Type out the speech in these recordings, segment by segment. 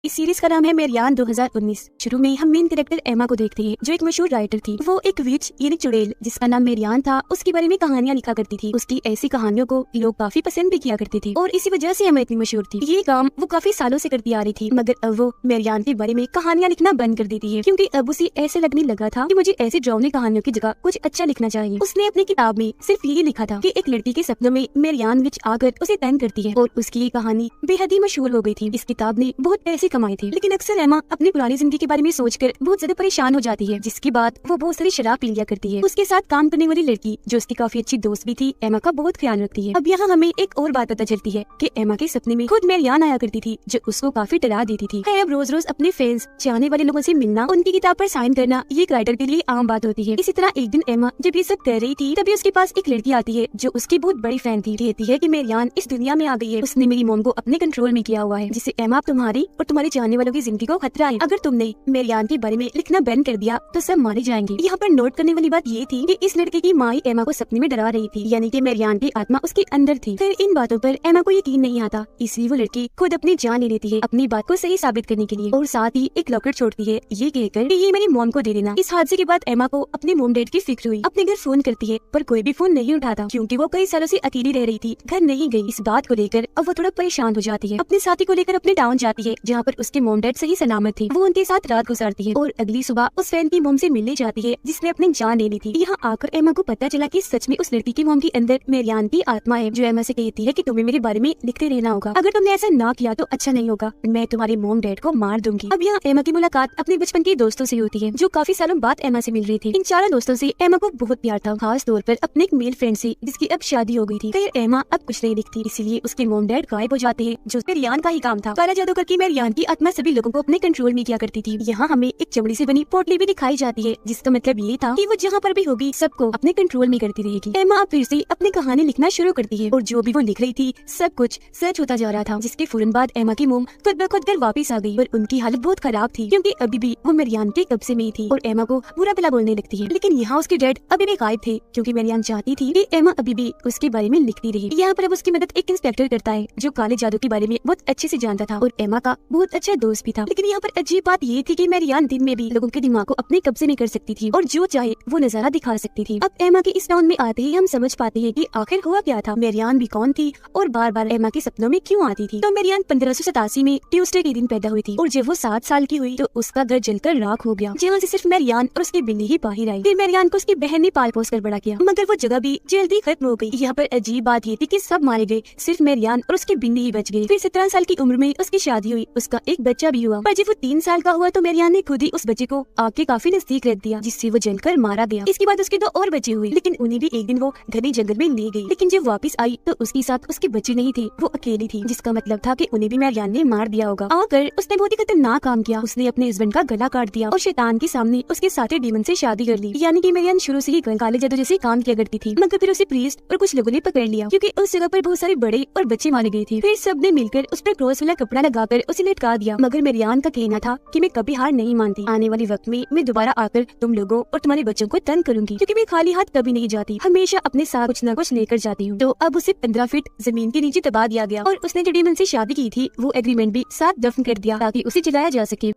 इस सीरीज का नाम है मेरियान 2019। शुरू में हम मेन कैरेक्टर एमा को देखते हैं, जो एक मशहूर राइटर थी। वो एक विच यानी चुड़ैल जिसका नाम मेरियान था, उसके बारे में कहानियां लिखा करती थी। उसकी ऐसी कहानियों को लोग काफी पसंद भी किया करते थे और इसी वजह से एमा इतनी मशहूर थी। ये काम वो काफी सालों से करती आ रही थी, मगर अब वो मेरियान के बारे में कहानियां लिखना बंद कर देती है, क्योंकि अब उसे ऐसे लगने लगा था कि मुझे ऐसी डरावनी कहानियों की जगह कुछ अच्छा लिखना चाहिए। उसने अपनी किताब में सिर्फ यही लिखा था कि एक लड़की के सपनों में मेरियान विच आकर उसे तंग करती है और उसकी ये कहानी बेहद ही मशहूर हो गई थी। इस किताब ने बहुत पैसे कमाए थे, लेकिन अक्सर एमा अपनी पुरानी जिंदगी के बारे में सोचकर बहुत ज्यादा परेशान हो जाती है, जिसके बाद वो बहुत सारी शराब पी लिया करती है। उसके साथ काम करने वाली लड़की, जो उसकी काफी अच्छी दोस्त भी थी, एमा का बहुत ख्याल रखती है। अब यहाँ हमें एक और बात पता चलती है कि एमा के सपने में खुद मेरियान आया करती थी, जो उसको काफी डरा देती थी। अब रोज रोज अपने फैंस, चाहने वाले लोगों से मिलना, उनकी किताब पर साइन करना, ये एक राइटर के लिए आम बात होती है। इसी तरह एक दिन एमा जब ये सब कर रही थी, तभी उसके पास एक लड़की आती है जो उसकी बहुत बड़ी फैन थी। कहती है कि मेरियान इस दुनिया में आ गई है, उसने मेरी मॉम को अपने कंट्रोल में किया हुआ है, जिससे एमा तुम्हारी और तुम्हारे चाहने वालों की जिंदगी को खतरा है। अगर तुमने मेरियान के बारे में लिखना बंद कर दिया तो सब मारे जाएंगे। यहाँ पर नोट करने वाली बात ये थी कि इस लड़के की माँ एमा को सपने में डरा रही थी, यानी कि मेरियान की आत्मा उसके अंदर थी। फिर इन बातों पर एमा को यकीन नहीं आता, इसलिए वो लड़की खुद अपनी जान ले लेती है अपनी बात को सही साबित करने के लिए, और साथ ही एक लॉकेट छोड़ती है ये कहकर कि ये मेरी मॉम को दे देना। इस हादसे के बाद एमा को अपने मॉम डैड की फिक्र हुई। अपने घर फोन करती है पर कोई भी फोन नहीं उठाता, क्योंकि वो कई सालों से अकेली रह रही थी, घर नहीं गई। इस बात को लेकर अब वो थोड़ा परेशान हो जाती है। अपने साथी को लेकर अपने टाउन जाती है, जहाँ पर उसके मॉम डैड सही सलामत थे। वो उनके साथ रात गुजारती है और अगली सुबह उस फैन की मॉम से मिलने जाती है जिसने अपनी जान ले ली थी। यहाँ आकर एमा को पता चला कि सच में उस लड़की की मॉम के अंदर मेरियान की आत्मा है, जो एमा से कहती है कि तुम्हें मेरे बारे में लिखते रहना होगा। अगर तुमने ऐसा ना किया तो अच्छा नहीं होगा, मैं तुम्हारे मॉम डैड को मार दूंगी। अब यहाँ एमा की मुलाकात अपने बचपन के दोस्तों से होती है, जो काफी सालों बाद एमा से मिल रही थी। इन चारों दोस्तों से एमा को बहुत प्यार था, खास तौर पर अपने एक मेल फ्रेंड से, जिसकी अब शादी हो गई थी। फिर एमा अब कुछ नहीं दिखती, इसीलिए उसके मॉम डैड गायब हो जाते हैं, जो मेरियान का ही काम था। काला जादू करके मेरियान की आत्मा सभी लोगों को अपने कंट्रोल में किया करती थी। यहाँ हमें एक चमड़ी से बनी पोटली भी दिखाई जाती है, जिसका मतलब ये था कि वो जहाँ पर भी होगी सबको अपने कंट्रोल में करती रहेगी। एमा अब फिर से अपनी कहानी लिखना शुरू करती है और जो भी वो लिख रही थी सब कुछ सच होता जा रहा था, जिसके फौरन बाद एमा की मोम खुद ब खुद घर वापस आ गई। पर उनकी हालत बहुत खराब थी, क्योंकि अभी भी वो मेरियान के कब्जे में ही थी और एमा को बुरा भला बोलने लगती है। लेकिन यहाँ उसके डैड अभी भी गायब थे, क्योंकि मेरियान चाहती थी कि एमा अभी भी उसके बारे में लिखती रही। यहाँ पर अब उसकी मदद एक इंस्पेक्टर करता है, जो काले जादू के बारे में बहुत अच्छे से जानता था और एमा का बहुत अच्छा दोस्त भी था। लेकिन यहाँ पर अजीब बात ये थी कि मेरियान दिन में भी लोगों के दिमाग को अपने कब्जे में कर सकती थी और जो चाहे वो नजारा दिखा सकती थी। अब एमा के इस टाउन में आते ही हम समझ पाते हैं कि आखिर हुआ क्या था, मेरियान भी कौन थी और बार बार एमा के सपनों में क्यों आती थी। तो मेरियान 1587 में ट्यूसडे के दिन पैदा हुई थी और जब वो 7 साल की हुई तो उसका घर जलकर राख हो गया, जहाँ से सिर्फ मेरियान और उसकी बिल्ली ही बाहर आई। फिर मेरियान को उसकी बहन ने पाल पोस कर बड़ा किया, मगर वो जगह भी जल्दी खत्म हो गई। यहाँ पर अजीब बात ये थी कि सब मारे गए, सिर्फ मेरियान और उसकी बिल्ली ही बच गई। फिर 17 साल की उम्र में उसकी शादी हुई, उसका एक बच्चा भी हुआ। पर जब वो 3 साल का हुआ तो मेरियान ने खुद ही उस बच्चे को आग के काफी नजदीक रख दिया, जिससे वो जलकर मारा गया। इसके बाद उसके 2 और बच्चे हुए, लेकिन उन्हें भी एक दिन वो घने जंगल में ले गई। लेकिन जब वापस आई तो उसके साथ उसके बच्चे नहीं थे, वो अकेली थी, जिसका मतलब था कि उन्हें भी मेरियान ने मार दिया होगा। आकर उसने बहुत ही खतरनाक काम किया, उसने अपने हस्बैंड का गला काट दिया और शैतान के सामने उसके साथी डीमन से शादी कर ली। यानी कि मेरियान शुरू से ही काले जादू जैसे काम किया करती थी, मगर फिर उसे प्रीस्ट और कुछ लोगों ने पकड़ लिया, क्योंकि उस जगह पर बहुत सारे बड़े और बच्चे मारे गए थे। फिर सबने मिलकर उस पर क्रॉस वाला कपड़ा लगाकर उसे लटका दिया, मगर मेरियान का कहना था कि मैं कभी हार नहीं मानती, आने वाले वक्त में मैं दोबारा आकर तुम लोगों और तुम्हारे बच्चों को तंग करूंगी, क्योंकि मैं खाली हाथ कभी नहीं जाती, हमेशा अपने साथ कुछ न कुछ लेकर जाती हूँ। तो अब उसे 15 फीट जमीन के नीचे दबा दिया गया और उसने जो डीमन से शादी की थी वो एग्रीमेंट भी साथ दफन कर दिया, ताकि उसे जलाया जा सके।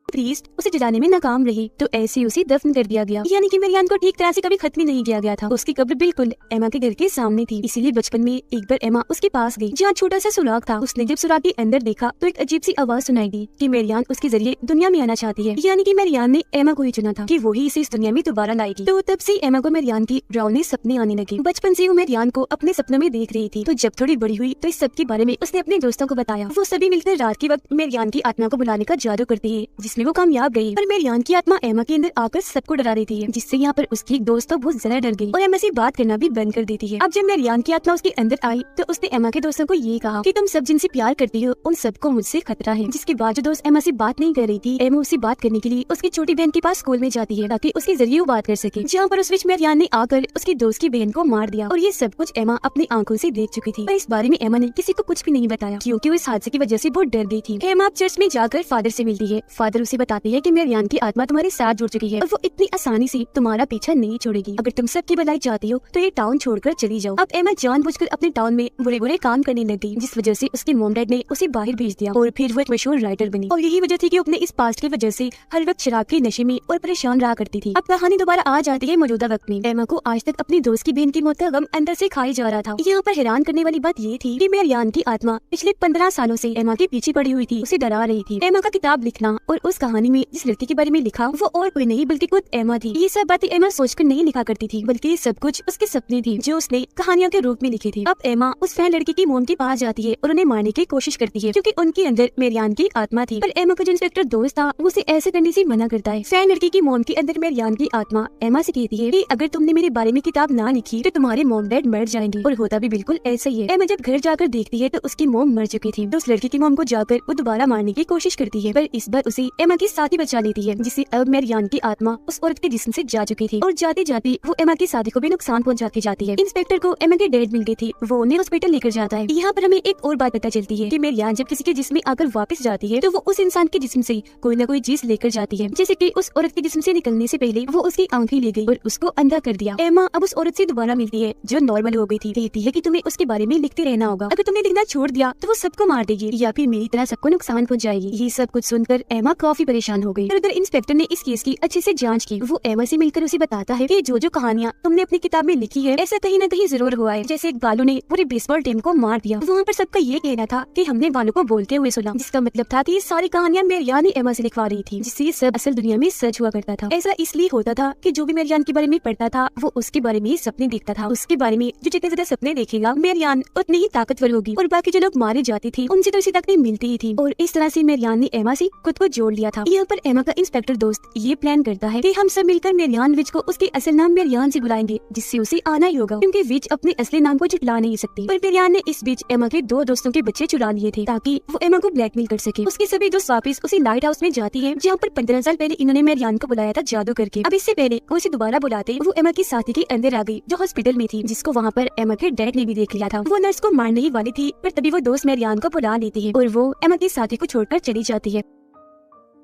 प्रीस्ट उसे जलाने में नाकाम रही तो ऐसे ही उसे दफन कर दिया गया। यानी कि मेरियान को ठीक तरह से कभी खत्म नहीं किया गया था। उसकी कब्र बिल्कुल एमा के घर के सामने थी, इसीलिए बचपन में एक बार एमा उसके पास गई, जहाँ छोटा सा सुराग था। उसने जब सुराग के अंदर देखा तो एक अजीब सी आवाज सुनाई दी कि मेरियान उसके जरिए दुनिया में आना चाहती है। यानी कि मेरियान ने एमा को ही चुना था कि वो ही इसे इस दुनिया में दोबारा लाएगी। तो तब से एमा को मेरियान की डरावने सपने आने लगे। बचपन से वो मेरियान को अपने सपनों में देख रही थी, तो जब थोड़ी बड़ी हुई तो इस सब के बारे में उसने अपने दोस्तों को बताया। वो सभी मिलकर रात के वक्त मेरियान की आत्मा को बुलाने का जादू करते हैं, जिसमें वो कामयाब गई। पर मेरियान की आत्मा एमा के अंदर आकर सबको डरा रही थी, जिससे यहाँ पर उसकी एक दोस्त तो बहुत ज्यादा डर गई और एमा से बात करना भी बंद कर देती है। अब जब मेरियान की आत्मा उसके अंदर आई तो उसने एमा के दोस्तों को ये कहा कि तुम सब जिनसे प्यार करती हो उन सबको मुझसे खतरा है। जिसके बाद जो दोस्त एमा से बात नहीं कर रही थी, एमा उससे बात करने के लिए उसकी छोटी बहन के पास स्कूल में जाती है, ताकि उसके जरिए वो बात कर सके। जहाँ पर उस बीच मेरियान ने आकर उसकी दोस्त की बहन को मार दिया और ये सब कुछ एमा अपनी आंखों से देख चुकी थी। पर इस बारे में एमा ने किसी को कुछ भी नहीं बताया, क्योंकि वो इस हादसे की वजह से बहुत डर गई थी। एमा चर्च में जाकर फादर से मिलती है। फादर उसे बताती है कि मेरियान की आत्मा तुम्हारे साथ जुड़ चुकी है और वो इतनी आसानी से तुम्हारा पीछा नहीं छोड़ेगी। अगर तुम सबकी भलाई चाहती हो तो ये टाउन छोड़कर चली जाओ। अब एमा जानबूझकर अपने टाउन में बुरे बुरे काम करने लगी, जिस वजह से उसके मॉम डैड ने उसे बाहर भेज दिया और फिर वो एक मशहूर राइटर बनी। और यही वजह थी कि अपने इस पास्ट की वजह से हर वक्त शराब के नशे में और परेशान रहा करती थी। अब कहानी दोबारा आ जाती है मौजूदा वक्त में। एमा को आज तक अपनी दोस्त की बहन की मौत का गम अंदर से खाई जा रहा था। यहाँ पर हैरान करने वाली बात ये थी कि मेरियान की आत्मा पिछले 15 सालों से एमा के पीछे पड़ी हुई थी, उसे डरा रही थी। एमा का किताब लिखना और उस कहानी में जिस लड़की के बारे में लिखा वो और कोई नहीं बल्कि खुद एमा थी। ये सब बातें एमा सोचकर नहीं लिखा करती थी, बल्कि ये सब कुछ उसके सपने थी जो उसने कहानियों के रूप में लिखे थे। अब एमा उस फैन लड़की की मॉम के पास जाती है और उन्हें मारने की कोशिश करती है क्योंकि उनके अंदर मेरियान की आत्मा थी। पर एमा का जो इंस्पेक्टर दोस्त था वो उसे ऐसे करने से मना करता है। फैन लड़की की मॉम के अंदर मेरियान की आत्मा एमा से कहती है कि अगर तुमने मेरे बारे में किताब ना लिखी तो तुम्हारे मॉम डैड मर जाएंगे। और होता भी बिल्कुल ऐसा ही है। एमा जब घर जाकर देखती है तो उसकी मॉम मर चुकी थी। तो उस लड़की की मॉम को जाकर वो दोबारा मारने की कोशिश करती है, पर इस बार उसे एमा की साथी बचा लेती है, जिससे अब मेरियान की आत्मा उस औरत के जिस्म से जा चुकी थी और जाते जाते वो एमा की शादी को भी नुकसान पहुंचा के जाती है। इंस्पेक्टर को एमा के डैड मिल गई थी, वो उन्हें हॉस्पिटल लेकर जाता है। यहाँ पर हमें एक और बात पता चलती है कि मेरियान जब किसी के जिस्म में आकर वापस जाती है तो वो उस इंसान के जिस्म से कोई न कोई चीज लेकर जाती है, जैसे कि उस औरत के जिस्म से निकलने से पहले वो उसकी आंखें ले गई और उसको अंधा कर दिया। एमा अब उस औरत से दोबारा मिलती है जो नॉर्मल हो गई थी। कहती है कि तुम्हें उसके बारे में लिखते रहना होगा, अगर तुमने लिखना छोड़ दिया तो वो सबको मार देगी या फिर मेरी तरह सबको नुकसान पहुंचाएगी। ये सब कुछ सुनकर एमा काफी परेशान हो गई। उधर इंस्पेक्टर ने इस केस की अच्छे से जांच की। वो एमा से मिलकर उसे बताता है कि जो कहानियां तुमने अपनी किताब में लिखी है ऐसा कहीं न कहीं जरूर हुआ है। जैसे एक बालू ने पूरे बेसबॉल टीम को मार दिया। वहाँ पर सबका ये कहना था कि हमने बालू को बोलते हुए सुना, जिसका मतलब था कि ये सारी कहानियां मेरियान ही एमा से लिखवा रही थी, जिससे ये सब असल दुनिया में सच हुआ करता था। ऐसा इसलिए होता था कि जो भी मेरियान के बारे में पढ़ता था वो उसके बारे में सपने देखता था। उसके बारे में जो जितने ज्यादा सपने देखेगा मेरियान उतनी ही ताकतवर होगी और बाकी जो लोग मारे जाते थे उनसे तो इसी तक नहीं मिलती ही थी। और इस तरह से मेरियान ने एमा से खुद को जोड़ लिया था। यहाँ पर एमा का इंस्पेक्टर दोस्त ये प्लान करता है कि हम सब मिलकर मेरियान विच को उसके असल नाम मेरियान से बुलाएंगे, जिससे उसे आना ही होगा क्योंकि विच अपने असली नाम को झुठला नहीं सकती। पर मेरियान ने इस बीच एमा के 2 दोस्तों के बच्चे चुरा लिए थे ताकि वो एमा को ब्लैकमेल कर सके। उसके सभी दोस्त वापस उसी लाइट हाउस में जाती है जहाँ पर 15 साल पहले इन्होंने मेरियान को बुलाया था जादू करके। अब इससे पहले वो उसे दोबारा बुलाते वो एमा की साथी के अंदर आ गई जो हॉस्पिटल में थी, जिसको वहाँ पर एमा के डैड ने भी देख लिया था। वो नर्स को मारने ही वाली थी पर तभी वो दोस्त मेरियान को बुला लेती है और वो एमा की साथी को छोड़कर चली जाती है।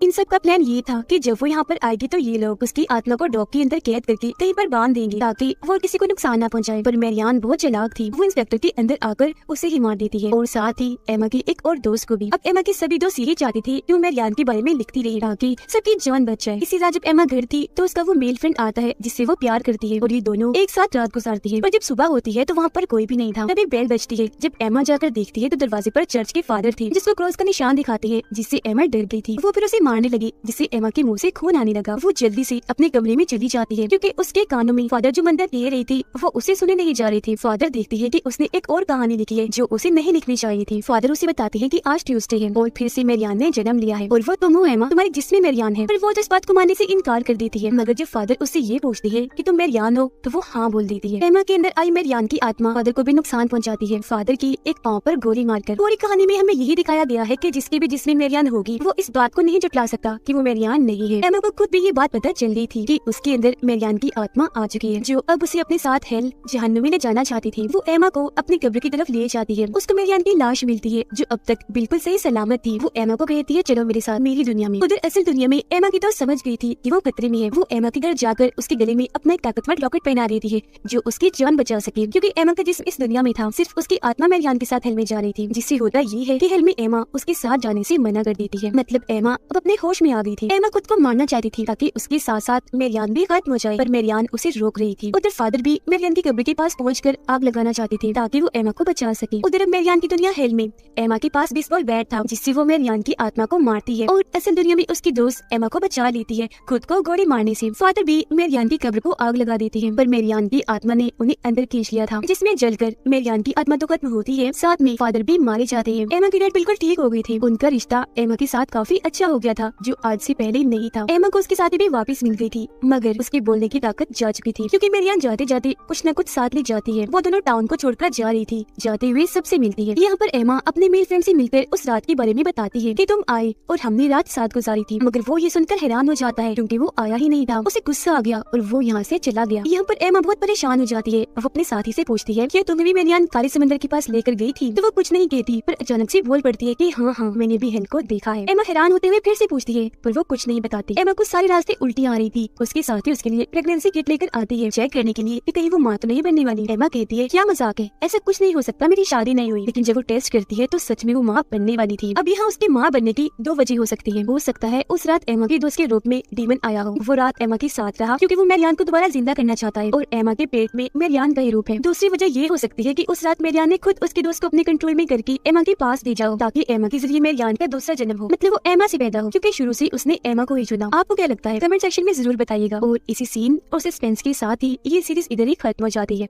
इन सब का प्लान ये था कि जब वो यहाँ पर आएगी तो ये लोग उसकी आत्मा को डॉग के अंदर कैद करके कहीं पर बांध देंगे ताकि वो किसी को नुकसान न पहुंचाए। पर मेरियान बहुत चालाक थी, वो इंस्पेक्टर के अंदर आकर उसे ही मार देती है और साथ ही एमा की एक और दोस्त को भी। अब एमा की सभी दोस्त यही चाहती थी कि वो मेरियान के बारे में लिखती रही ताकि सबकी जान बच जाए। इसी रात जब एमा घर थी तो उसका वो मेल फ्रेंड आता है जिससे वो प्यार करती है और ये दोनों एक साथ रात गुजारती है। पर जब सुबह होती है तो वहाँ पर कोई भी नहीं था। तभी बेल बजती है। जब एमा जाकर देखती है तो दरवाजे पर चर्च के फादर थे जिसको क्रॉस का निशान दिखाते हैं, जिससे एमा डर गई थी। वो फिर उसे मारने लगी जिससे एमा के मुंह से खून आने लगा। वो जल्दी से अपने कमरे में चली जाती है क्योंकि उसके कानों में फादर जो मंत्र दे रही थी वो उसे सुने नहीं जा रही थी। फादर देखती है कि उसने एक और कहानी लिखी है जो उसे नहीं लिखनी चाहिए थी। फादर उसे बताते हैं कि आज ट्यूसडे है और फिर से मेरियान ने जन्म लिया है और वो तुम हो एमा, तुम्हारे जिस्म में मेरियान है। पर वो इस बात को मानने से इनकार कर देती है। मगर जब फादर उससे ये पूछती है कि तुम मेरियान हो तो वो हाँ बोल देती है। एमा के अंदर आई मेरियान की आत्मा फादर को भी नुकसान पहुँचाती है, फादर की एक पाँव पर गोली मारकर। पूरी कहानी में हमें यही दिखाया गया है कि जिसके भी जिस्म में मेरियान होगी वो इस बात को नहीं जुटला सकता कि वो मेरियान नहीं है। एमा को खुद भी ये बात पता चल गई थी कि उसके अंदर मेरियान की आत्मा आ चुकी है जो अब उसे अपने साथ हेल जहन्नुम में ले जाना चाहती थी। वो एमा को अपनी कब्र की तरफ ले जाती है। उसको मेरियान की लाश मिलती है जो अब तक बिल्कुल सही सलामत थी। वो एमा को कहती है चलो मेरे साथ मेरी दुनिया में। उधर असल दुनिया में एमा की तो समझ गई थी कि वो खतरे में है। वो एमा के घर जाकर उसके गले में अपना एक ताकतवर लॉकेट पहना देती है जो उसकी जान बचा सके, क्योंकि एमा का जिस्म इस दुनिया में था, सिर्फ उसकी आत्मा मेरियान के साथ हेल में जा रही थी। जिससे होता ये है कि हेल में एमा उसके साथ जाने से मना कर देती है। मतलब एमा अब अपने होश में आ गई थी। एमा खुद को मारना चाहती थी ताकि उसके साथ साथ मेरियान भी खत्म हो जाए, पर मेरियान उसे रोक रही थी। उधर फादर भी मेरियान की कब्र के पास पहुंचकर आग लगाना चाहते थे ताकि वो एमा को बचा सके। उधर मेरियान की दुनिया हेल में एमा के पास बेसबॉल बैट था जिससे वो मेरियान की आत्मा को मारती है और असल दुनिया में उसकी दोस्त एमा को बचा लेती है खुद को गोली मारने से। फादर भी मेरियान की कब्र को आग लगा देती है, पर मेरियान की आत्मा ने उन्हें अंदर खींच लिया था जिसमें जलकर मेरियान की आत्मा तो खत्म होती है, साथ में फादर भी मारे जाते हैं। एमा की डेट बिल्कुल ठीक हो गई थी। उनका रिश्ता एमा के साथ काफी अच्छा हो गया था जो आज से पहले नहीं था। एमा को उसके साथ भी वापस मिल गई थी मगर उसके बोलने की ताकत जा चुकी थी क्योंकि मेरियान जाते जाते कुछ न कुछ साथ ले जाती है। वो दोनों टाउन को छोड़कर जा रही थी। जाते हुए सबसे मिलती है। यहाँ पर एमा अपने मेल फ्रेंड से मिलकर उस रात के बारे में बताती है कि तुम आए और हमने रात साथ गुजारी थी। मगर वो ये सुनकर हैरान हो जाता है क्योंकि वो आया ही नहीं था। उसे गुस्सा आ गया और वो यहाँ से चला गया। यहाँ पर एमा बहुत परेशान हो जाती है। वो अपने साथी से पूछती है कि तुम्हें भी मेरियान काले समंदर के पास लेकर गई थी? तो वो कुछ नहीं कहती पर अचानक से बोल पड़ती है कि हाँ हाँ मैंने भी हेल को देखा है। एमा हैरान होते हुए फिर से पूछती है पर वो कुछ नहीं बताती। एमा को सारे रास्ते उल्टी आ रही थी। उसके साथ ही उसके लिए प्रेगनेंसी किट लेकर आती है चेक करने के लिए कि कहीं वो माँ तो नहीं बनने वाली। एमा कहती है क्या मजाक है, ऐसा कुछ नहीं हो सकता, मेरी शादी नहीं हुई। लेकिन जब वो टेस्ट करती है तो सच में वो माँ बनने वाली थी। अब यहाँ उसकी माँ बनने की दो वजह हो सकती है। हो सकता है उस रात एमा के दोस्त के रूप में डीमन आया हो, वो रात एमा के साथ रहा क्योंकि वो मैरियान को दोबारा जिंदा करना चाहता है और एमा के पेट में मैरियान का ही रूप है। दूसरी वजह ये हो सकती है कि उस रात मैरियान ने खुद उसके दोस्त को अपने कंट्रोल में करके एमा के पास ले जाओ ताकि एमा के जरिए मैरियान का दूसरा जन्म हो, मतलब वो एमा से पैदा हो, क्योंकि शुरू से उसने एमा को ही चुना। आपको क्या लगता है कमेंट सेक्शन में जरूर बताइएगा। और इसी सीन और सस्पेंस के साथ ही ये सीरीज इधर ही खत्म हो जाती है।